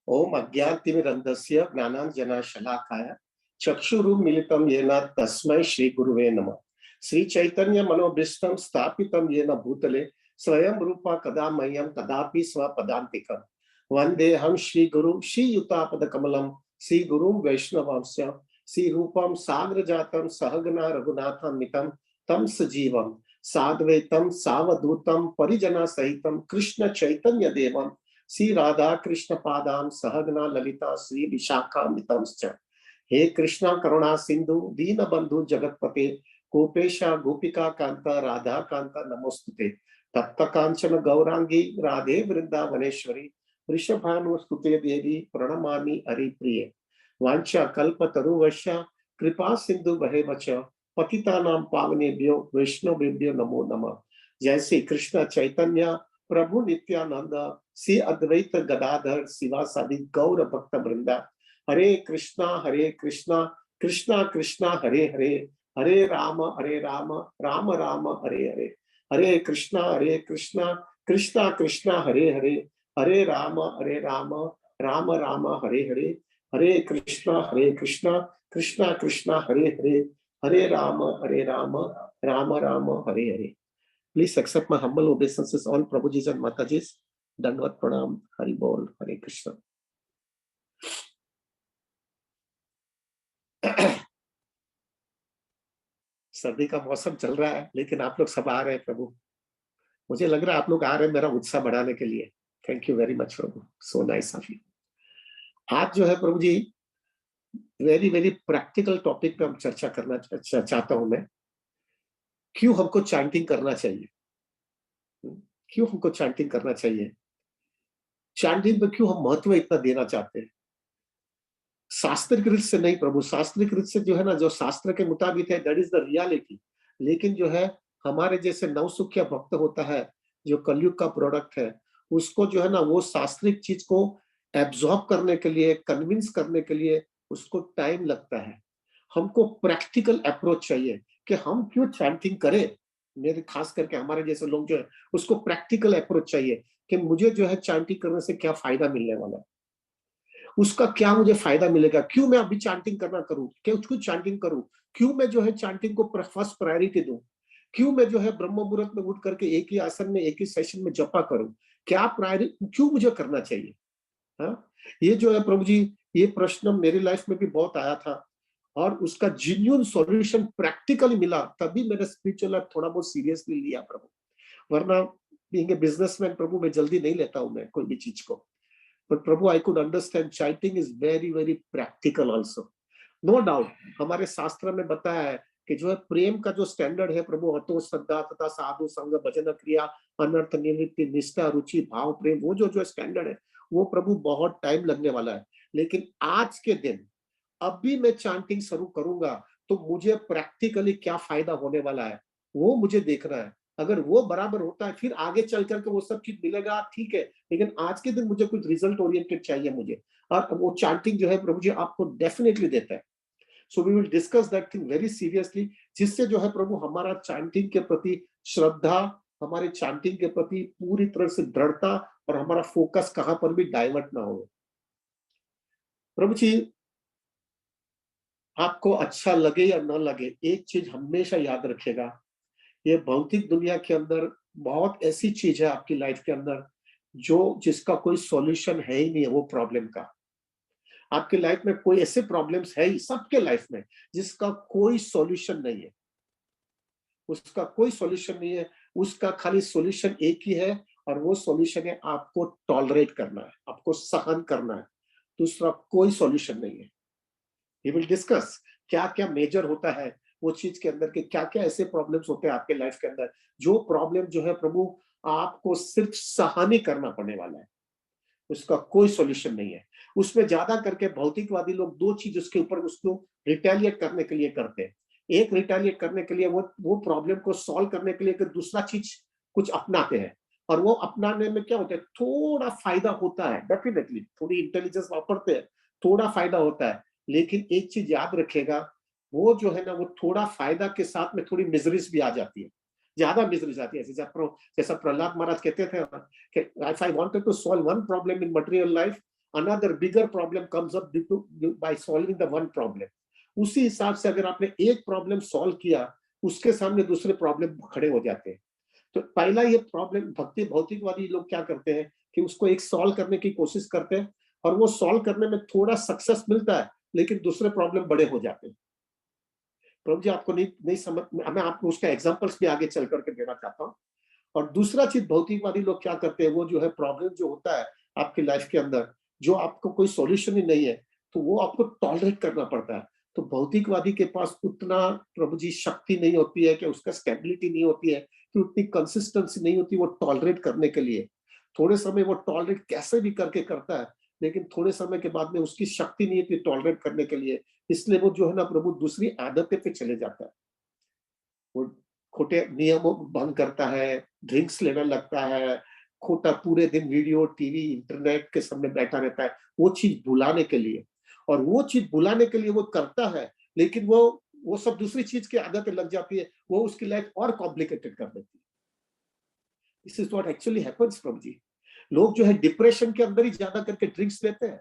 ओम अज्ञानतिमिरन्धस्य ज्ञानाञ्जनशलाकाय चक्षुरुन्मीलितं येन तस्मै श्रीगुरुवे नमः। श्री चैतन्य मनोभीष्टं स्थापितं येन भूतले स्वयं रूपा कदा मह्यं तदापि स्वपदान्तिकं वन्देऽहं श्रीगुरुं श्रीयुतापदकमलं श्रीगुरुं वैष्णवांश्च श्रीरूपं साग्रजातं सहगना रघुनाथान्वितं तं सजीवं साद्वैतं सावधूतं परिजनसहितं कृष्ण चैतन्य देवं श्री राधा कृष्ण पादां सहगना ललिता श्री विशाखान्वितंश्च। हे कृष्णा करुणा सिंधु दीन बंधु जगतपते गोपेशा गोपिका कांता राधा कांता नमोस्तुते। तप्त कांचन गौरांगी राधे वृंदावनेश्वरी वृषभानुस्तुते देवी प्रणमामि हरिप्रिये। वांछा कल्पतरुवश्य कृपा सिंधु वहेवच पतितानां पावनेभ्यो वैष्णवेभ्यो नमो नमः। जय श्री कृष्ण चैतन्य प्रभु नित्यानंद श्री अद्वैत गदाधर शिवासादि गौर भक्त वृंदा। हरे कृष्णा कृष्णा कृष्णा हरे हरे, हरे राम राम राम हरे हरे। हरे कृष्णा कृष्णा कृष्णा हरे हरे, हरे राम राम राम हरे हरे। हरे कृष्णा कृष्णा कृष्णा हरे हरे, हरे Ram Ram Ram Hare Hare. Please accept my humble obeisances, all Prabhujis and Matajis. Dandavat pranam, Hari Bol, Hare Krishna. सर्दी का मौसम चल रहा है, लेकिन आप लोग सब आ रहे हैं प्रभु। मुझे लग रहा है आप लोग आ रहे हैं मेरा उत्साह बढ़ाने के लिए। Thank you very much Prabhu, so nice of you. आज जो है प्रभु जी वेरी वेरी प्रैक्टिकल टॉपिक पे हम चर्चा करना चाहता हूं मैं। क्यों हमको चैंटिंग करना चाहिए, क्यों हमको चैंटिंग करना चाहिए, चैंटिंग पे क्यों हम महत्व इतना देना चाहते हैं। शास्त्रिक रीत से नहीं प्रभु, शास्त्रिक रीत से जो है ना, जो शास्त्र के मुताबिक है दैट इज द रियलिटी। लेकिन जो है हमारे जैसे नवसुखिया भक्त होता है जो कलयुग का प्रोडक्ट है, उसको जो है ना वो शास्त्रिक चीज को एब्जॉर्ब करने के लिए, कन्विंस करने के लिए उसको टाइम लगता है। हमको प्रैक्टिकल अप्रोच चाहिए कि हम क्यों चैंटिंग करें। मेरे खास करके हमारे जैसे लोग जो है उसको प्रैक्टिकल अप्रोच चाहिए कि मुझे जो है चैंटिंग करने से क्या फायदा मिलने वाला है, उसका क्या मुझे फायदा मिलेगा, क्यों मैं अभी चैंटिंग करना करूं, क्यों चैंटिंग करूं, क्यों मैं जो है चैंटिंग को फर्स्ट प्रायोरिटी दूं, क्यों मैं जो है ब्रह्म मुहूर्त में उठ करके एक ही आसन में एक ही सेशन में जपा करूं, क्या प्रायोरिटी क्यों मुझे करना चाहिए। हाँ, ये जो है प्रभु जी ये प्रश्न मेरी लाइफ में भी बहुत आया था और उसका जेन्युइन सॉल्यूशन प्रैक्टिकली मिला, तभी मैंने स्पिरिचुअल लाइफ थोड़ा बहुत सीरियसली लिया प्रभु। वरना बीइंग ए बिजनेसमैन प्रभु मैं जल्दी नहीं लेता हूं मैं कोई भी चीज को। But Prabhu, I could understand chanting is very, very practical also. No doubt, हमारे शास्त्र में बताया है कि जो है प्रेम का जो स्टैंडर्ड है प्रभु, अतो श्रद्धा तथा साधु संग भजन क्रिया अनर्थ निवृत्ति निष्ठा रुचि भाव प्रेम, वो जो स्टैंडर्ड है वो प्रभु बहुत टाइम लगने वाला है। लेकिन आज के दिन अभी मैं चैंटिंग शुरू करूंगा तो मुझे प्रैक्टिकली क्या फायदा होने वाला है वो मुझे देखना है। अगर वो बराबर होता है फिर आगे चल करके वो सब चीज मिलेगा, ठीक है, लेकिन आज के दिन मुझे कुछ रिजल्ट ओरिएंटेड चाहिए मुझे, और वो चैंटिंग जो है प्रभु जी आपको डेफिनेटली देता है। So we will discuss that thing very seriously, जिससे जो है प्रभु हमारा चैंटिंग के प्रति श्रद्धा, हमारे चैंटिंग के प्रति पूरी तरह से दृढ़ता और हमारा फोकस कहां पर भी डाइवर्ट ना हो। प्रभु जी आपको अच्छा लगे या न लगे, एक चीज हमेशा याद रखिएगा, ये भौतिक दुनिया के अंदर बहुत ऐसी चीज है आपकी लाइफ के अंदर जो जिसका कोई सॉल्यूशन है ही नहीं है वो प्रॉब्लम का। आपकी लाइफ में कोई ऐसे प्रॉब्लम्स है ही, सबके लाइफ में, जिसका कोई सॉल्यूशन नहीं है, उसका कोई सॉल्यूशन नहीं है। उसका खाली सॉल्यूशन एक ही है और वो सॉल्यूशन है आपको टॉलरेट करना है, आपको सहन करना है। दूसरा कोई सॉल्यूशन नहीं है। He will discuss क्या क्या मेजर होता है वो चीज के अंदर के, क्या क्या ऐसे प्रॉब्लम्स होते हैं आपके लाइफ के अंदर, जो प्रॉब्लम जो है प्रभु आपको सिर्फ सहन करना पड़ने वाला है, उसका कोई सॉल्यूशन नहीं है। उसमें ज्यादा करके भौतिकवादी लोग दो चीज उसके ऊपर उसको रिटेलिएट करने के लिए करते हैं। एक रिटेलिएट करने के लिए वो प्रॉब्लम को सॉल्व करने के लिए दूसरा चीज कुछ अपनाते हैं, और वो अपनाने में क्या होता है, थोड़ा फायदा होता है, डेफिनेटली थोड़ी इंटेलिजेंस वापरते हैं, थोड़ा फायदा होता है। लेकिन एक चीज याद रखेगा, वो जो है ना वो थोड़ा फायदा के साथ में थोड़ी मिजरीज भी आ जाती है, ज्यादा मिजरीज आती है। जैसा प्रहलाद महाराज कहते थे कि if I wanted to solve one problem in material life, another bigger problem comes up by solving the one problem. उसी हिसाब से अगर आपने एक प्रॉब्लम सॉल्व किया, उसके सामने दूसरे प्रॉब्लम खड़े हो जाते हैं। तो पहला ये प्रॉब्लम भक्ति भौतिकवादी लोग क्या करते हैं कि उसको एक सॉल्व करने की कोशिश करते हैं, और वो सॉल्व करने में थोड़ा सक्सेस मिलता है, लेकिन दूसरे प्रॉब्लम बड़े हो जाते हैं। प्रभु जी आपको नहीं समझ, मैं आपको उसका एग्जांपल्स भी आगे चल करके देना चाहता हूँ। और दूसरा चीज भौतिकवादी लोग क्या करते हैं, वो जो है प्रॉब्लम जो होता है आपकी लाइफ के अंदर, जो आपको कोई सॉल्यूशन ही नहीं है, तो वो आपको टॉलरेट करना पड़ता है। तो भौतिकवादी के पास उतना प्रभु जी शक्ति नहीं होती है, कि उसका स्टेबिलिटी नहीं होती है, कि उतनी कंसिस्टेंसी नहीं होती वो टॉलरेट करने के लिए। थोड़े समय वो टॉलरेट कैसे भी करके करता है, लेकिन थोड़े समय के बाद में उसकी शक्ति नहीं होती टॉलरेट करने के लिए, इसलिए वो जो है ना प्रभु दूसरी आदतें पे चले जाता है। वो खोटे नियमों को भंग करता है, ड्रिंक्स लेने लगता है, खोटा पूरे दिन वीडियो, टीवी, इंटरनेट के सामने बैठा रहता है, वो चीज भुलाने के लिए। और वो चीज भुलाने के लिए वो करता है, लेकिन वो सब दूसरी चीज की आदतें लग जाती है, वो उसकी लाइफ और कॉम्प्लिकेटेड कर देती है। This is what actually happens Prabhu ji. लोग जो है डिप्रेशन के अंदर ही ज्यादा करके ड्रिंक्स लेते हैं,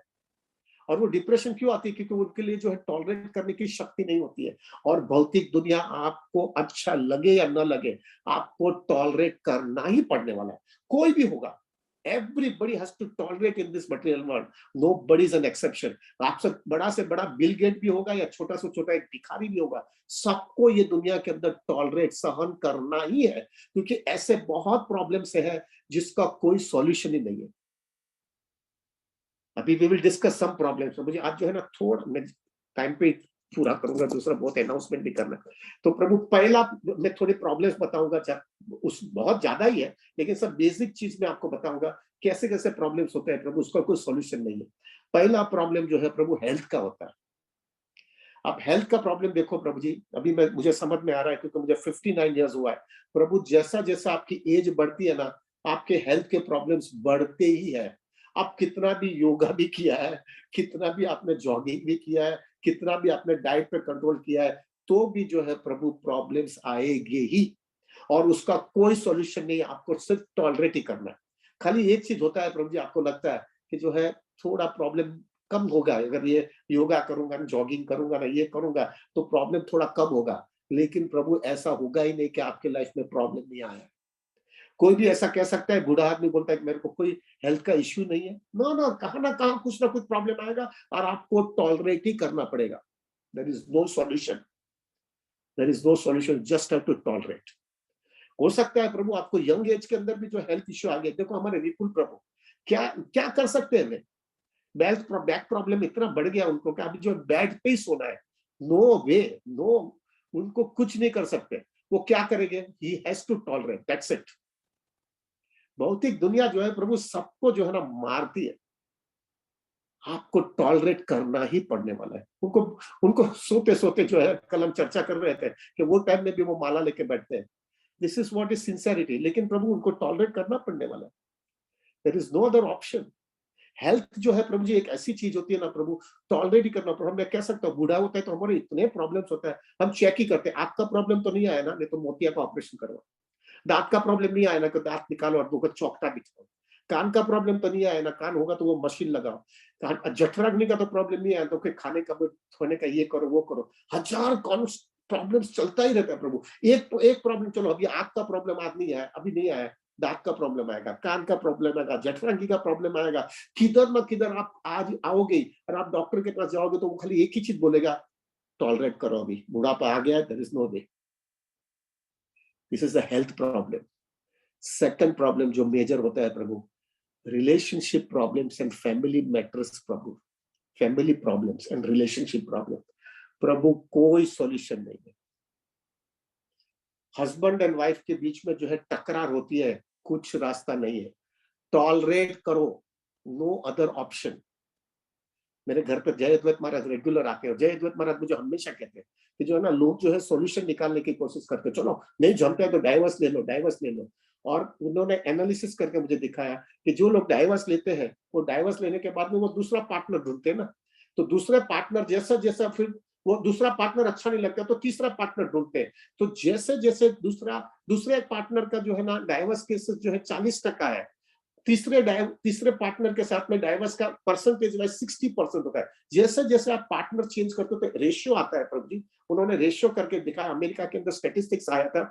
और वो डिप्रेशन क्यों आती है, क्योंकि उनके लिए जो है टॉलरेट करने की शक्ति नहीं होती है। और भौतिक दुनिया आपको अच्छा लगे या ना लगे, आपको टॉलरेट करना ही पड़ने वाला है, कोई भी होगा। Everybody has to tolerate in this material world, nobody is an exception. आपसे बड़ा बिल गेट भी होगा, या छोटा से छोटा एक भिखारी भी होगा, सबको ये दुनिया के अंदर टॉलरेट सहन करना ही है, क्योंकि ऐसे बहुत प्रॉब्लम से है जिसका कोई सॉल्यूशन ही नहीं है। अभी we will discuss some problems. मुझे आज जो है ना थोड़ा मैं टाइम पे पूरा करूंगा, दूसरा बहुत अनाउंसमेंट भी करना है। तो प्रभु पहला मैं थोड़े प्रॉब्लम्स बताऊंगा, उस बहुत ज्यादा ही है, लेकिन सब बेसिक चीज मैं आपको बताऊंगा कैसे कैसे प्रॉब्लम्स होते हैं प्रभु, उसका कोई सॉल्यूशन नहीं है। पहला प्रॉब्लम जो है प्रभु हेल्थ का होता है। अब हेल्थ का प्रॉब्लम देखो प्रभु जी, अभी मुझे समझ में आ रहा है, क्योंकि मुझे 59 ईयर्स हुआ है प्रभु। जैसा जैसा आपकी एज बढ़ती है ना, आपके हेल्थ के प्रॉब्लम्स बढ़ते ही है। आप कितना भी योगा भी किया है, कितना भी आपने जॉगिंग भी किया है, कितना भी आपने डाइट पे कंट्रोल किया है, तो भी जो है प्रभु प्रॉब्लम्स आएंगे ही, और उसका कोई सॉल्यूशन नहीं है। आपको सिर्फ टॉलरेट ही करना है। खाली एक चीज होता है प्रभु जी, आपको लगता है कि जो है थोड़ा प्रॉब्लम कम होगा, अगर ये योगा करूंगा ना, जॉगिंग करूंगा ना, ये करूंगा, तो प्रॉब्लम थोड़ा कम होगा। लेकिन प्रभु ऐसा होगा ही नहीं कि आपके लाइफ में प्रॉब्लम नहीं आया। कोई भी ऐसा कह सकता है, बूढ़ा आदमी बोलता है कि मेरे को कोई हेल्थ का इश्यू नहीं है, ना कहाँ ना कहाँ कुछ ना कुछ प्रॉब्लम आएगा, और आपको टॉलरेट ही करना पड़ेगा। There is no solution, there is no solution, just have to tolerate. हो सकता है प्रभु आपको यंग एज के अंदर भी जो हेल्थ इश्यू आ गया। देखो हमारे विपुल प्रभु क्या क्या कर सकते हैं, बैक प्रॉब्लम इतना बढ़ गया उनको कि अभी जो बेड पे ही सोना है, नो वे, नो, उनको कुछ नहीं कर सकते। वो क्या करेंगे, he has to tolerate, that's it. भौतिक दुनिया जो है प्रभु सबको जो है ना मारती है, आपको टॉलरेट करना ही पड़ने वाला है। उनको उनको सोते सोते जो है, कल हम चर्चा कर रहे थे कि वो टाइम में भी वो माला लेके बैठते हैं। This is what is sincerity. लेकिन प्रभु उनको टॉलरेट करना पड़ने वाला है, there is no other option. Health जो है प्रभु जी एक ऐसी चीज होती है ना प्रभु, टॉलरेट ही करना पड़ता है। मैं कह सकता हूँ बूढ़ा होता है तो हमारे इतने प्रॉब्लम्स होता है, हम चेक ही करते हैं, आंख का प्रॉब्लम तो नहीं आया ना, नहीं तो मोतिया का ऑपरेशन करवाओ। दांत का प्रॉब्लम नहीं आया ना, तो दांत निकालो और दो को चौकटा बिठाओ। कान का प्रॉब्लम तो नहीं आया ना, कान होगा तो वो मशीन लगाओ। जठराग्नि का तो प्रॉब्लम नहीं आया तो फिर खाने का धोने का ये करो वो करो। हजार प्रॉब्लम्स चलता ही रहता है प्रभु। एक प्रॉब्लम, चलो अभी आंख का प्रॉब्लम आज नहीं आया, अभी नहीं आया, दांत का प्रॉब्लम आएगा, कान का प्रॉब्लम आएगा, जठराग्नि का प्रॉब्लम आएगा। किधर ना किधर आप आज आओगे और आप डॉक्टर के पास जाओगे तो वो खाली एक ही चीज बोलेगा, टॉलरेट करो, अभी बुढ़ापा आ गया है, there is no way. This is the health problem. Second problem जो मेजर होता है प्रभु, relationship problems and family matters Prabhu. Family problems and relationship problem Prabhu, कोई सॉल्यूशन नहीं है। हस्बैंड एंड वाइफ के बीच में जो है टकरार होती है, कुछ रास्ता नहीं है, टॉलरेट करो, नो अदर ऑप्शन। मेरे घर पे जय अद्वैत महाराज रेगुलर आते हैं। जय अद्वैत महाराज मुझे हमेशा कहते हैं कि जो है ना, लोग जो है सॉल्यूशन निकालने की कोशिश करते हैं, चलो नहीं जमता है तो डाइवर्स ले लो, डाइवर्स ले लो। और उन्होंने एनालिसिस करके मुझे दिखाया कि जो लोग डाइवर्स लेते हैं, वो डाइवर्स लेने के बाद में वो दूसरा पार्टनर ढूंढते हैं ना, तो दूसरे पार्टनर जैसा जैसा फिर वो दूसरा पार्टनर अच्छा नहीं लगता तो तीसरा पार्टनर ढूंढते हैं। तो जैसे जैसे दूसरे पार्टनर का जो है ना डाइवर्स केसेस जो है 40% है, तीसरे पार्टनर के साथ में डाइवर्स का परसेंटेज वाइज 60% होता है। जैसे जैसे आप पार्टनर चेंज करते हो तो रेशियो आता है प्रभु जी। उन्होंने रेशियो करके दिखाया, अमेरिका के अंदर स्टैटिस्टिक्स आया था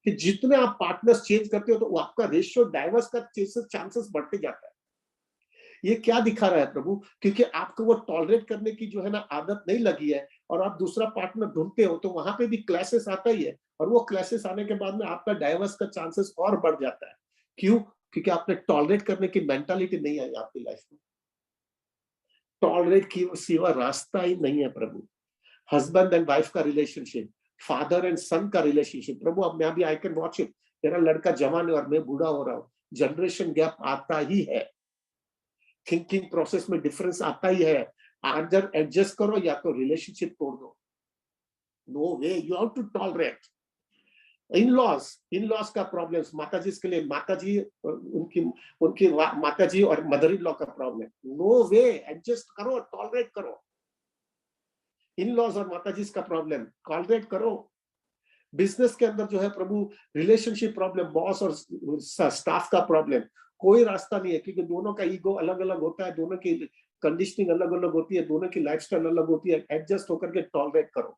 कि जितने आप पार्टनर्स चेंज करते हो तो वो आपका रेशियो डाइवर्स का चांसेस बढ़ते जाता है। ये क्या दिखा रहा है प्रभु? क्योंकि आपको वो टॉलरेट करने की जो है ना आदत नहीं लगी है, और आप दूसरा पार्टनर ढूंढते हो तो वहां पे भी क्लैशेस आता ही है, और वो क्लैशेस आने के बाद में आपका डाइवर्स का चांसेस और बढ़ जाता है। क्यों? क्योंकि आपने टॉलरेट करने की मेंटालिटी नहीं आई आपकी लाइफ में। टॉलरेट की सिवा रास्ता ही नहीं है प्रभु। हस्बैंड एंड वाइफ का रिलेशनशिप, फादर एंड सन का रिलेशनशिप, प्रभु अब मैं भी आई कैन वॉच इट। मेरा लड़का जवान है और मैं बूढ़ा हो रहा हूँ, जनरेशन गैप आता ही है, थिंकिंग प्रोसेस में डिफरेंस आता ही है। आदर एडजस्ट करो या तो रिलेशनशिप तोड़ दो। No way, you have to tolerate. In laws का प्रॉब्लम्स, माताजी के लिए माताजी, उनकी उनकी माताजी और मदर इन लॉ का प्रॉब्लम, नो वे, एडजस्ट करो, टॉलरेट करो। इन लॉज और माताजी का प्रॉब्लम, टॉलरेट करो। बिजनेस के अंदर जो है प्रभु, रिलेशनशिप प्रॉब्लम, बॉस और स्टाफ का प्रॉब्लम, कोई रास्ता नहीं है, क्योंकि दोनों का ईगो अलग अलग होता है, दोनों की कंडीशनिंग अलग अलग होती है, दोनों की लाइफस्टाइल अलग होती है। एडजस्ट होकर के टॉलरेट करो।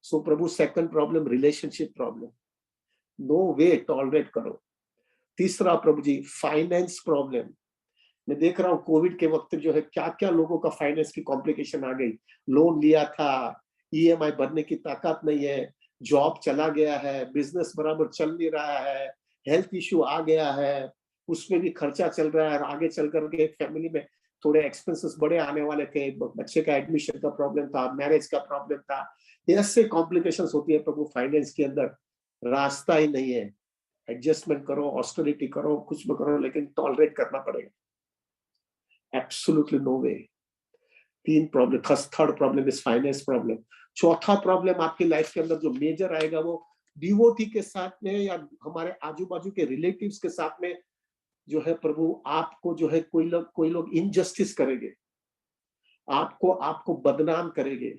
So Prabhu, second problem relationship problem, no way, tolerate करो। तीसरा प्रभु जी, फाइनेंस प्रॉब्लम। मैं देख रहा हूँ कोविड के वक्त जो है क्या क्या लोगों का फाइनेंस की कॉम्प्लिकेशन आ गई। लोन लिया था, ईएमआई भरने की ताकत नहीं है, जॉब चला गया है, बिजनेस बराबर चल नहीं रहा है, हेल्थ इश्यू आ गया है, उसमें भी खर्चा चल रहा है, और आगे चल करके फैमिली में थोड़े एक्सपेंसेस बड़े आने वाले थे, बच्चे का एडमिशन का प्रॉब्लम था, मैरिज का प्रॉब्लम था। ऐसे कॉम्प्लिकेशंस होती है प्रभु फाइनेंस के अंदर, रास्ता ही नहीं है। एडजस्टमेंट करो, ऑस्टेरिटी करो, कुछ भी करो, लेकिन टॉलरेट करना पड़ेगा। एब्सोल्युटली नो वे। तीन problem, third problem is finance problem. चौथा प्रॉब्लम आपकी लाइफ के अंदर जो मेजर आएगा, वो डिवोटी के साथ में या हमारे आजू बाजू के रिलेटिव्स के साथ में जो है प्रभु, आपको जो है कोई लोग इनजस्टिस करेंगे, आपको आपको बदनाम करेंगे,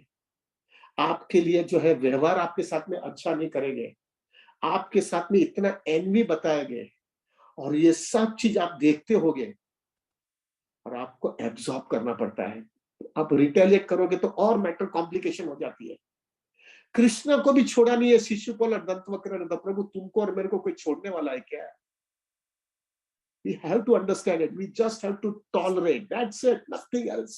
आपके लिए जो है व्यवहार आपके साथ में अच्छा नहीं करेंगे, आपके साथ में इतना एनवी बताएंगे, और ये सब चीज आप देखते होगे और आपको एब्जॉर्ब करना पड़ता है। आप रिटेलिएट करोगे तो और मैटर कॉम्प्लिकेशन हो जाती है। कृष्ण को भी छोड़ा नहीं है शिशुपाल और दंतवक्र ने, प्रभु तुमको और मेरे को कोई छोड़ने वाला है क्या? We have to understand it. We just have to tolerate. That's it. Nothing else.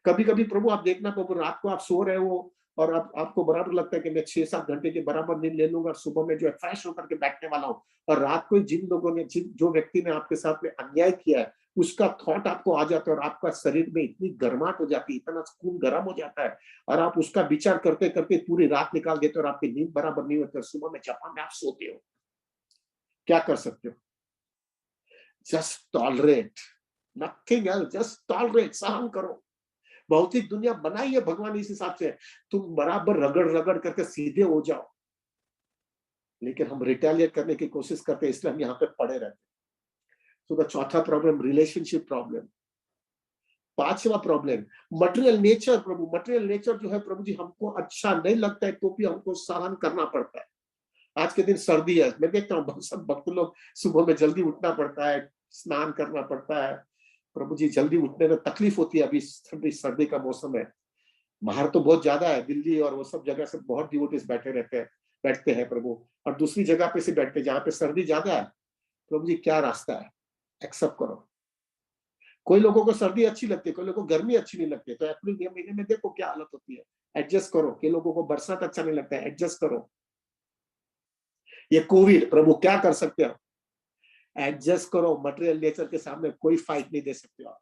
कभी कभी प्रभु आप देखना, प्रभु रात को आप सो रहे हो और आपको बराबर लगता है कि मैं 6-7 घंटे के बराबर नींद ले लूंगा और सुबह में जो है फ्रेश होकर के बैठने वाला हूँ, और रात को जिन लोगों ने जो व्यक्ति ने आपके साथ में अन्याय किया है उसका थॉट आपको आ जाता है, और आपका शरीर में इतनी गर्माहट हो जाती है, इतना खून गर्म हो जाता है, और आप उसका विचार करते करते पूरी रात निकाल देते हो और आपकी नींद बराबर नहीं होती, और सुबह में चपा में आप सोते हो। क्या कर सकते हो? Just tolerate, nothing else, just tolerate, सहन करो। भौतिक दुनिया बनाई है भगवान इस हिसाब से, तुम बराबर रगड़ रगड़ करके सीधे हो जाओ, लेकिन हम रिटेलिएट करने की कोशिश करते हैं, इसलिए हम यहाँ पे पड़े रहते हैं। तो द चौथा प्रॉब्लम रिलेशनशिप प्रॉब्लम। पांचवा प्रॉब्लम मटेरियल नेचर। प्रभु मटेरियल नेचर जो है प्रभु जी, हमको अच्छा नहीं लगता है तो भी हमको सहन करना पड़ता है। आज के दिन सर्दी है, मैं देखता हूँ सब भक्त लोग सुबह में जल्दी उठना पड़ता है, स्नान करना पड़ता है। प्रभु जी जल्दी उठने में तकलीफ होती है, अभी सर्दी का मौसम है, बाहर तो बहुत ज्यादा है, दिल्ली और वो सब जगह से बहुत डिवोटीज बैठते हैं प्रभु, और दूसरी जगह पे से बैठते हैं जहाँ पे सर्दी ज्यादा है। प्रभु जी क्या रास्ता है? एक्सेप्ट करो। कोई लोगों को सर्दी अच्छी लगती है, कोई लोगों को गर्मी अच्छी नहीं लगती है, तो अप्रैल के महीने में देखो क्या हालत होती है, एडजस्ट करो। कई लोगों को बरसात अच्छा नहीं लगता है, एडजस्ट करो। ये कोविड, प्रभु क्या कर सकते हो? एडजस्ट करो। मटेरियल नेचर के सामने कोई फाइट नहीं दे सकते हो आप।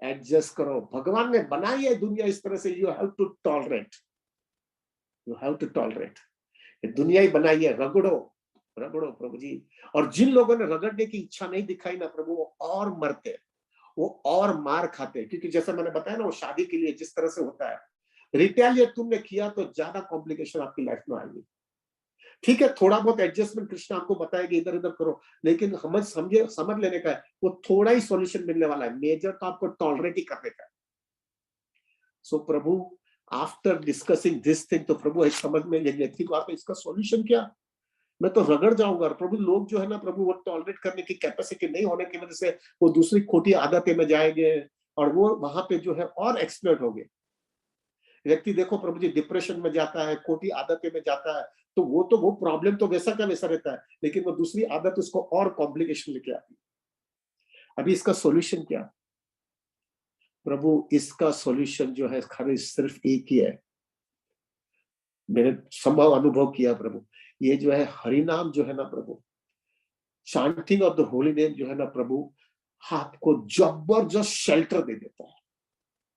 एडजस्ट करो। भगवान ने बनाई है दुनिया इस तरह से, you have to tolerate, you have to tolerate. ये दुनिया ही बनाई है, रगड़ो रगड़ो प्रभु जी। और जिन लोगों ने रगड़ने की इच्छा नहीं दिखाई ना प्रभु, वो और मरते, वो और मार खाते, क्योंकि जैसा मैंने बताया ना, वो शादी के लिए जिस तरह से होता है, रिटेलिएट तुमने किया तो ज्यादा कॉम्प्लिकेशन आपकी लाइफ में आएगी। ठीक है, थोड़ा बहुत एडजस्टमेंट कृष्ण आपको बताएगा, इधर इधर करो, लेकिन समझ लेने का है, वो थोड़ा ही सॉल्यूशन मिलने वाला है, मेजर तो आपको टॉलरेट ही करने का है। सो प्रभु आफ्टर डिस्कसिंग दिस थिंग, तो प्रभु एक समझ में ले लेती तो आप इसका सॉल्यूशन क्या? मैं तो रगड़ जाऊंगा। प्रभु लोग जो है ना प्रभु, वो टॉलरेट करने की कैपेसिटी नहीं होने की वजह से वो दूसरी खोटी आदतें में जाएंगे और वो वहां पे जो है और एक्सप्लोइट हो गए। व्यक्ति देखो प्रभु जी डिप्रेशन में जाता है, खोटी आदतें में जाता है, तो वो प्रॉब्लम तो वैसा का वैसा रहता है, लेकिन वो दूसरी आदत उसको और कॉम्प्लिकेशन लेके आती है। अभी इसका सॉल्यूशन क्या? प्रभु इसका सॉल्यूशन जो है खाली सिर्फ एक ही है। मैंने संभव अनुभव किया प्रभु, ये जो है हरिनाम जो है ना प्रभु, chanting of the holy name जो है ना प्रभु, आपको जबरदस्त शेल्टर दे देता है,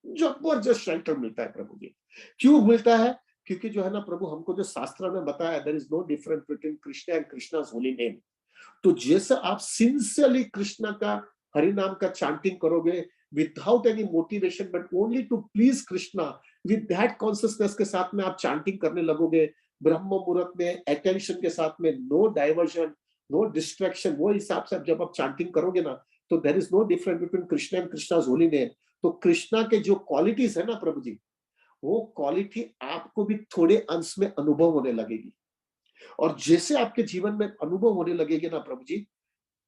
जबरदस्त शेल्टर मिलता है प्रभु जी। क्यों मिलता है? क्योंकि जो है ना प्रभु, हमको जो शास्त्र में बताया, there is no difference between Krishna and Krishna's holy name. तो जैसे आप सिंसियरली कृष्णा का हरि नाम का चैंटिंग करोगे without any motivation but only to please Krishna, with that consciousness के साथ में आप चैंटिंग करने लगोगे ब्रह्म मुहूर्त में, अटेंशन के साथ में, नो डाइवर्जन, नो डिस्ट्रैक्शन, वो हिसाब से जब आप चैंटिंग करोगे ना, तो there is no difference between Krishna and Krishna's holy name. तो कृष्णा के जो क्वालिटीज है ना प्रभु जी, वो क्वालिटी आपको भी थोड़े अंश में अनुभव होने लगेगी। और जैसे आपके जीवन में अनुभव होने लगेगी ना प्रभु जी,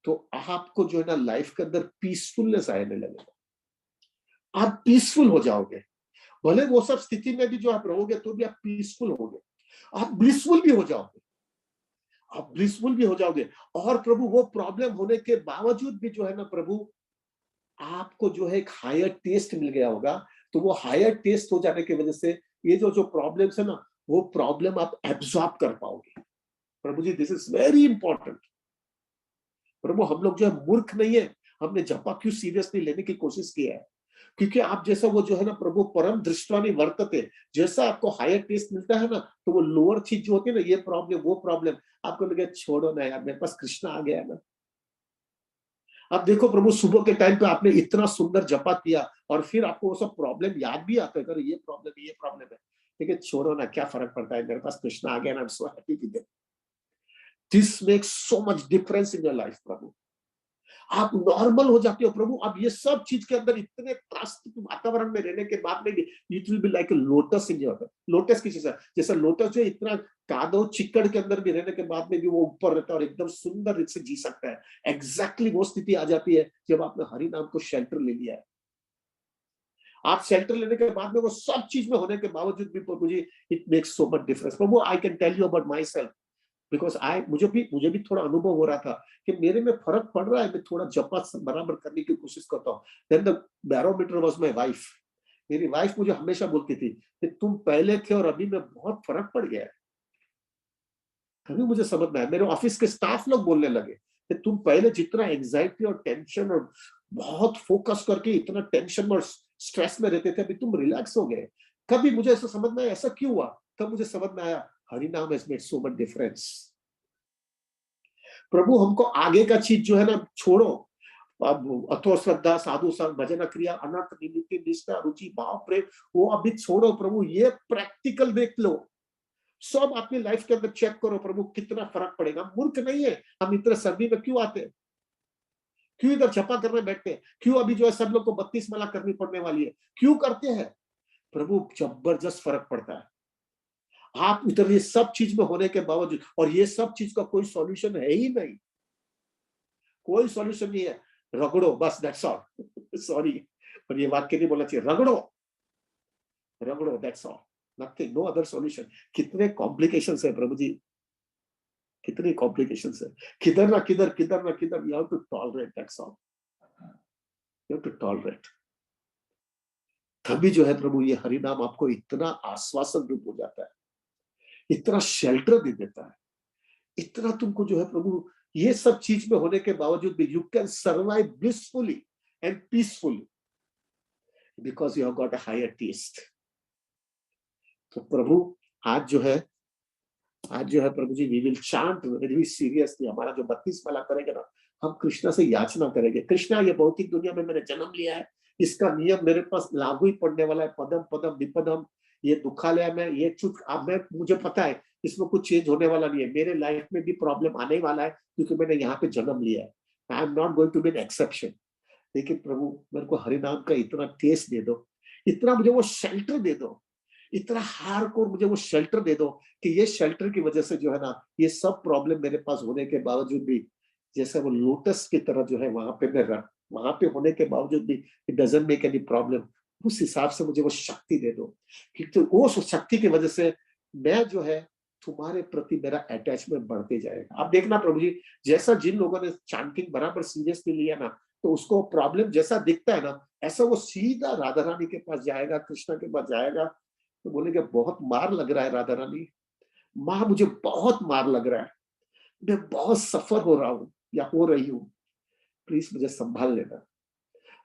तो आपको जो है ना लाइफ के अंदर पीसफुलनेस आने लगेगा। आप पीसफुल हो जाओगे। भले वो सब स्थिति में भी जो आप रहोगे तो भी आप पीसफुल होगे। आप ब्लिसफुल भी हो जाओगे। आप ब्लिसफुल भी हो जाओगे। और प्रभु वो प्रॉब्लम होने के बावजूद भी जो है ना प्रभु, आपको जो है एक हायर टेस्ट मिल गया होगा। तो वो हायर टेस्ट हो जाने की वजह से ये जो जो प्रॉब्लम्स है ना, वो प्रॉब्लम आप एब्सॉर्ब कर पाओगे। प्रभु जी दिस इज वेरी इंपॉर्टेंट। प्रभु हम लोग जो है मूर्ख नहीं है, हमने जपा क्यों सीरियसली लेने की कोशिश की है? क्योंकि आप जैसा वो जो है ना प्रभु परम दृष्टवानी वर्तते, जैसा आपको हायर टेस्ट मिलता है ना, तो वो लोअर चीज जो होती है ना, ये प्रॉब्लम वो प्रॉब्लम, आपको लगे छोड़ो ना यार, मेरे पास कृष्णा आ गया ना। अब देखो प्रभु, सुबह के टाइम पे आपने इतना सुंदर जपा किया और फिर आपको वो सब प्रॉब्लम याद भी आता है, ये प्रॉब्लम है, लेकिन छोड़ो ना, क्या फर्क पड़ता है, मेरे पास कृष्णा आ गया ना, I am so happy with it. This makes so much difference in your life Prabhu. आप नॉर्मल हो जाते हो प्रभु। अब ये सब चीज के अंदर इतने त्रास्त वातावरण में रहने के बाद में भी it will be like a lotus in your. Lotus की चीज है, जैसे लोटस जो इतना कादो चिक्कड़ के अंदर भी रहने के बाद में भी वो ऊपर रहता है और एकदम सुंदर रूप से जी सकता है। एग्जैक्टली वो स्थिति आ जाती है जब आपने हरि नाम को शेल्टर ले लिया है। आप शेल्टर लेने के बाद में वो सब चीज में होने के बावजूद भी प्रभु जी, it makes so much difference Prabhu. I can tell you about myself, because I मुझे भी थोड़ा अनुभव हो रहा था कि मेरे में फर्क पड़ रहा है। मैं थोड़ा जपा बराबर करने की कोशिश करता हूँ। Then the barometer was my wife. मेरी वाइफ मुझे हमेशा बोलती थी कि तुम पहले थे और अभी में बहुत फर्क पड़ गया है। तभी मुझे समझ में आया। मेरे ऑफिस के स्टाफ लोग बोलने लगे कि तुम पहले जितना एंजाइटी और टेंशन और बहुत फोकस करके इतना टेंशन और स्ट्रेस में रहते थे, अभी तुम रिलैक्स हो गए। कभी मुझे ऐसा समझ में आया ऐसा क्यों हुआ? तब मुझे समझ में आया Hari naam has made so much difference. प्रभु हमको आगे का चीज जो है ना छोड़ो। अब अथो श्रद्धा साधु संग भजन क्रिया अनर्थ निवृत्ति निष्ठा रुचि भाव प्रेम, वो अभी छोड़ो प्रभु। ये प्रैक्टिकल देख लो, सब अपनी लाइफ के अंदर चेक करो प्रभु, कितना फर्क पड़ेगा। हम मूर्ख नहीं है। हम इतने सर्दी में क्यों आते हैं? क्यों इधर छपा करने बैठते हैं? क्यों अभी जो है सब लोग को 32 माला करनी पड़ने वाली है? क्यों करते हैं? प्रभु जबरदस्त फर्क पड़ता है। आप इधर ये सब चीज में होने के बावजूद, और ये सब चीज का कोई सॉल्यूशन है ही नहीं। कोई सॉल्यूशन नहीं है। रगड़ो बस, दैट्स ऑल। सॉरी, पर ये वाक्य नहीं बोलना चाहिए। रगड़ो, रगड़ो, that's all. Nothing, no other solution. कितने कॉम्प्लिकेशंस है प्रभु जी, कितनी कॉम्प्लिकेशंस है। किधर ना किधर, किधर ना किधर, you have to tolerate, that's all. You have to tolerate. तभी जो है प्रभु ये हरि नाम आपको इतना आश्वासन रूप हो जाता है, इतना शेल्टर दे देता है, इतना तुमको जो है प्रभु, ये सब चीज में होने के बावजूद भी you can survive blissfully and peacefully because you have got a higher taste. तो प्रभु आज जो है, आज जो है प्रभु जी, we will chant very seriously. हमारा जो 32 माला करेंगे ना, हम कृष्णा से याचना करेंगे, कृष्णा ये भौतिक दुनिया में मैंने जन्म लिया है, इसका नियम मेरे पास लागू ही पड़ने वाला है, पदम पदम विपदम। ये दुखालय में ये चुट, अब मैं मुझे पता है इसमें कुछ चेंज होने वाला नहीं है। मेरे लाइफ में भी प्रॉब्लम आने ही वाला है क्योंकि मैंने यहाँ पे जन्म लिया है। I am not going to be an exception. लेकिन प्रभु मेरे को हरि नाम का इतना टेस्ट दे दो, इतना मुझे वो शेल्टर दे दो, इतना हार्डकोर मुझे वो शेल्टर दे दो कि ये शेल्टर की वजह से जो है ना, ये सब प्रॉब्लम मेरे पास होने के बावजूद भी, जैसे वो लोटस की तरह जो है वहां पे मैं वहां पे होने के बावजूद भी it doesn't make any problem. उस हिसाब से मुझे वो शक्ति दे दो कि तो वो शक्ति की वजह से मैं जो है तुम्हारे प्रति मेरा अटैचमेंट बढ़ते जाएगा। आप देखना प्रभु जी, जैसा जिन लोगों ने चैंटिंग बराबर सीरियसली लिया ना, तो उसको प्रॉब्लम जैसा दिखता है ना, ऐसा वो सीधा राधा रानी के पास जाएगा, कृष्णा के पास जाएगा, तो बोलेगा बहुत मार लग रहा है राधा रानी, माँ मुझे बहुत मार लग रहा है, मैं बहुत सफर हो रहा हूँ या हो रही हूँ, प्लीज मुझे संभाल लेना।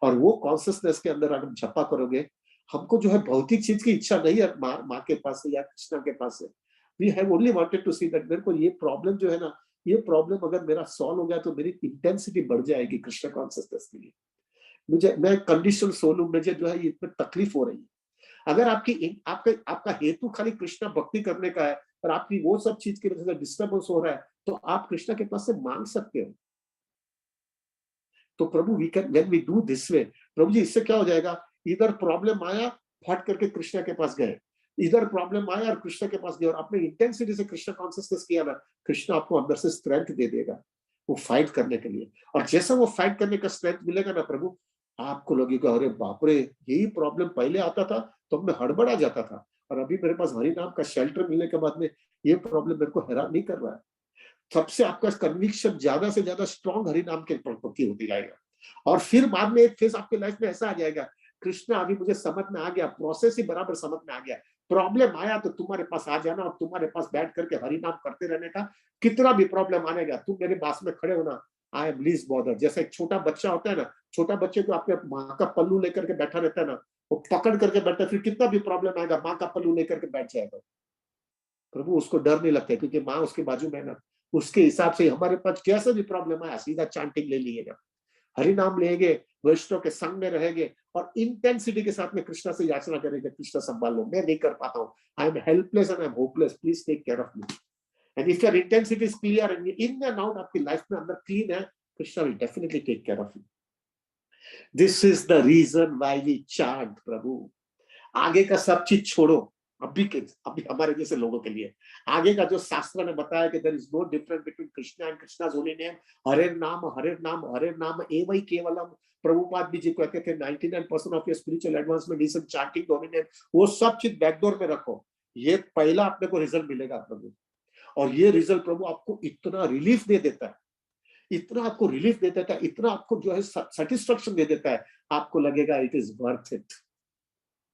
और वो कॉन्सियसनेस के अंदर अगर झपा करोगे, हमको जो है भौतिक चीज की इच्छा नहीं है माँ के पास से या कृष्णा के पास से। We have only wanted to see that मेरे को ये प्रॉब्लम जो है ना, ये प्रॉब्लम अगर मेरा सॉल्व हो गया तो मेरी इंटेंसिटी बढ़ जाएगी कृष्ण कॉन्सियसनेस के लिए। मुझे मैं कंडीशन सोल हूं, मुझे जो है इसमें तकलीफ हो रही है। अगर आपका आपका हेतु खाली कृष्णा भक्ति करने का है और आपकी वो सब चीज की वजह से डिस्टर्बेंस हो रहा है, तो आप कृष्णा के पास से मांग सकते हो। तो प्रभु we can when we do this way, प्रभु जी इससे क्या हो जाएगा, इधर प्रॉब्लम आया, फट करके कृष्णा के पास गए, इधर प्रॉब्लम आया और कृष्णा के पास गए, और अपने इंटेंसिटी से कृष्णा कॉन्सियसनेस किया ना, कृष्णा आपको अंदर से स्ट्रेंथ दे देगा वो फाइट करने के लिए। और जैसा वो फाइट करने का स्ट्रेंथ मिलेगा ना प्रभु, आपको लगेगा अरे बाप रे, यही प्रॉब्लम पहले आता था तो मैं हड़बड़ा जाता था, और अभी मेरे पास हरि नाम का शेल्टर मिलने के बाद में ये प्रॉब्लम मेरे को हैरान नहीं कर रहा है। सबसे आपका कन्विक्शन ज्यादा से ज्यादा स्ट्रॉन्ग हरि नाम के प्रति होती जाएगा। और फिर बाद में एक फेज आपके लाइफ में ऐसा आ जाएगा, कृष्णा अभी मुझे समझ में आ गया, प्रोसेस ही बराबर समझ में आ गया, प्रॉब्लम आया तो तुम्हारे पास आ जाना और तुम्हारे पास बैठ करके हरि नाम करते रहने का, कितना भी प्रॉब्लम आनेगा तुम मेरे पास में खड़े होना, आई एम लीस्ट बॉदर। जैसे एक छोटा बच्चा होता है ना, छोटा बच्चे को अपने माँ का पल्लू लेकर के बैठा रहता है ना, वो पकड़ करके बैठा है, फिर कितना भी प्रॉब्लम आएगा माँ का पल्लू लेकर के बैठ जाएगा। प्रभु उसको डर नहीं लगता है क्योंकि माँ उसके बाजू में है ना। उसके हिसाब से हमारे पास कैसा भी प्रॉब्लम आया सीधा चांटिंग ले लिएगा, हरि नाम लेंगे, वैष्णव के संग में रहेंगे और इंटेंसिटी के साथ में कृष्णा से याचना करेंगे, कृष्णा संभाल लो, मैं नहीं कर पाता हूँ, I am helpless and I am hopeless, please take care of me. And if your intensity is clear and in and out आपकी लाइफ में अंदर क्लीन है, Krishna will definitely take care of you. This is the reason why we chant Prabhu. आगे का सब चीज छोड़ो, अभी हमारे जैसे लोगों के लिए आगे का जो शास्त्र ने बताया कि there is no difference between Krishna and Krishna's holy name, हरे नाम हरे नाम हरे नाम एवं केवलम। प्रभुपाद जी कहते थे 99% of your spiritual advancement is in chanting holy name. वो सब चीज बैकडोर में रखो, ये पहला अपने को रिजल्ट मिलेगा प्रभु। और ये रिजल्ट प्रभु आपको इतना रिलीफ दे देता है, इतना आपको रिलीफ दे देता है, इतना आपको जो है सेटिस्फेक्शन दे देता है, आपको लगेगा it is worth it,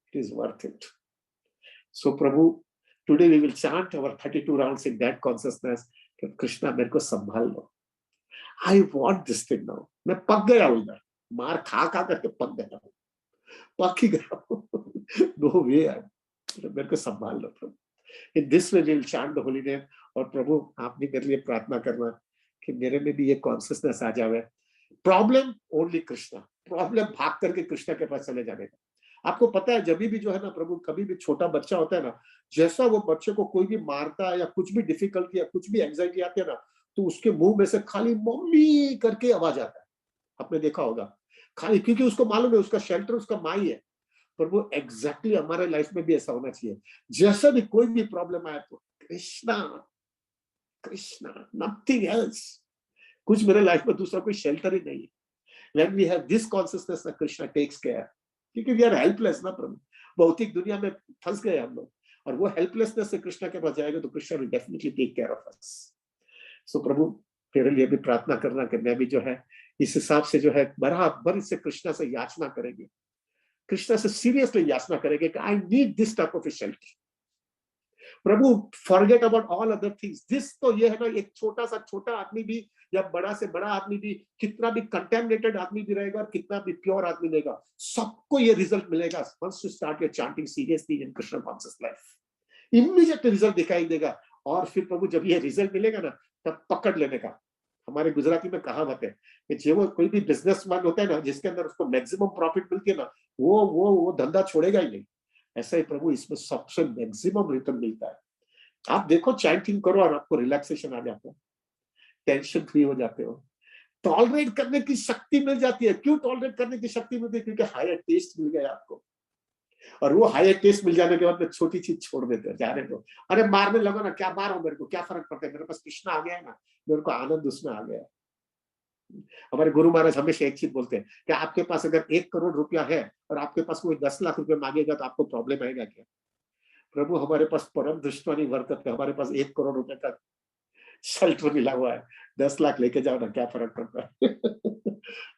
it is worth it. So Prabhu, today we will chant our 32 rounds in that consciousness कि कृष्णा मेरे को संभाल लो, I want this thing now। मैं पक गया हूँ इधर, मार खा खा करके पक गया हूँ, पक ही गया हूँ। No way है, मेरे को संभाल लो प्रभु। In this way we will chant the holy name। और प्रभु आप भी मेरे लिए प्रार्थना करना कि मेरे में भी ये कॉन्सियसनेस आ जाए, प्रॉब्लम ओनली कृष्णा, प्रॉब्लम भाग करके कृष्णा के पास चले जाने का। आपको पता है जब भी जो है ना प्रभु, कभी भी छोटा बच्चा होता है ना, जैसा वो बच्चे को कोई भी मारता है या कुछ भी डिफिकल्टी या कुछ भी एंजाइटी आती है ना, तो उसके मुंह में से खाली मम्मी करके आवाज आता है, आपने देखा होगा, खाली, क्योंकि उसको मालूम है उसका शेल्टर उसका माँ ही है। पर वो एग्जैक्टली हमारे लाइफ में भी ऐसा होना चाहिए, जैसा भी कोई भी प्रॉब्लम आए तो कृष्णा कृष्णा, नथिंग एल्स, कुछ मेरे लाइफ में दूसरा कोई शेल्टर ही नहीं है। When we have this consciousness that Krishna takes care, क्योंकि we are helpless ना प्रभु, भौतिक दुनिया में फंस गए हम लोग, और वो हेल्पलेसनेस से कृष्णा के पास जाएगा तो Krishna will definitely take care of us। So प्रभु तेरे लिए भी प्रार्थना करना कि मैं भी जो है इस हिसाब से जो है बराबर इससे कृष्णा से याचना करेंगे, कृष्णा से सीरियसली याचना करेंगे कि I need this type of shelter. Prabhu forget about all other things, this तो ये है ना, एक छोटा सा छोटा आदमी भी या बड़ा से बड़ा आदमी भी, कितना भी कंटेमिनेटेड आदमी भी रहेगा और कितना भी प्योर आदमी रहेगा, सबको ये रिजल्ट मिलेगा once you start your chanting seriously in Krishna conscious life, immediate result दिखाई देगा। और फिर प्रभु जब ये रिजल्ट मिलेगा ना, तब पकड़ लेने का। हमारे गुजराती में कहावत है कि जो कोई भी बिजनेसमैन होता है ना, जिसके अंदर उसको मैक्सिमम प्रॉफिट मिलती है ना, वो धंधा छोड़ेगा ही नहीं। ऐसा ही प्रभु इसमें सबसे मैक्सिमम रिटर्न मिलता है। आप देखो चैंटिंग करो और आपको रिलैक्सेशन आ जाता है, टेंशन फ्री हो जाते हो, टॉलरेट करने की शक्ति मिल जाती है। क्यों टॉलरेट करने की शक्ति मिलती है? क्योंकि हायर टेस्ट मिल गया आपको, और वो हायर टेस्ट मिल जाने के बाद में छोटी चीज छोड़ देते हैं, जाने दो, अरे मारने लगो ना, क्या मारो, मेरे को क्या फर्क पड़ता है, मेरे पास कृष्णा आ गया है ना, मेरे को आनंद उसमें आ गया है। हमारे गुरु महाराज हमेशा एक चीज बोलते हैं कि आपके पास अगर 1 करोड़ रुपया है और आपके पास कोई 10 लाख रुपए मांगेगा तो आपको प्रॉब्लम आएगा क्या? प्रभु हमारे पास परम दृष्टि वर्तत है, हमारे पास 1 करोड़ रुपए का शेल्टर मिला हुआ है, 10 लाख लेके जाओ ना, क्या फर्क पड़ता है?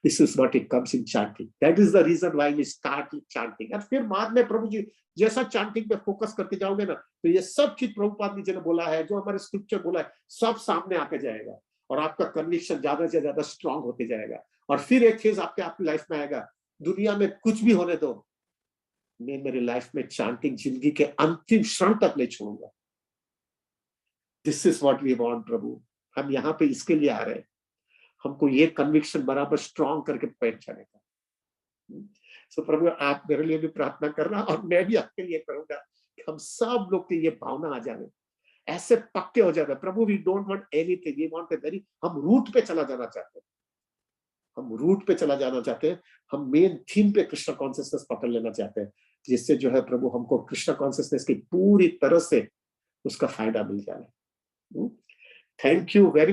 This is not, it comes in chanting, that is the reason why we start chanting. और फिर बाद में प्रभु जी जैसा चैंटिंग पे फोकस करते जाओगे ना, तो ये सब चीज प्रभुपाद जी ने बोला है, जो हमारे स्क्रिप्चर बोला है, सब सामने आके जाएगा और आपका कन्विक्शन ज्यादा से ज्यादा स्ट्रांग होते जाएगा। और फिर एक चीज आपकी लाइफ में आएगा, दुनिया में कुछ भी होने दो, मैं मेरी लाइफ में चैंटिंग जिंदगी के अंतिम क्षण तक नहीं छोड़ूंगा। This is what we want Prabhu, हम यहाँ पे इसके लिए आ रहे हैं, हमको ये कन्विक्शन बराबर स्ट्रांग करके बैठ जाने का। सो प्रभु आप मेरे लिए भी प्रार्थना करना और मैं भी आपके लिए करूंगा कि हम सब लोग की ये भावना आ जाए, ऐसे पक्के हो जाए प्रभु, we don't want anything, we want a very, हम रूट पे चला जाना चाहते हैं, हम रूट पे चला जाना चाहते हैं, हम मेन थीम पे कृष्ण कॉन्शियसनेस पकड़ लेना चाहते हैं, जिससे जो है प्रभु हमको कृष्ण कॉन्शियसनेस की पूरी तरह से उसका फायदा मिल जाए। Thank you very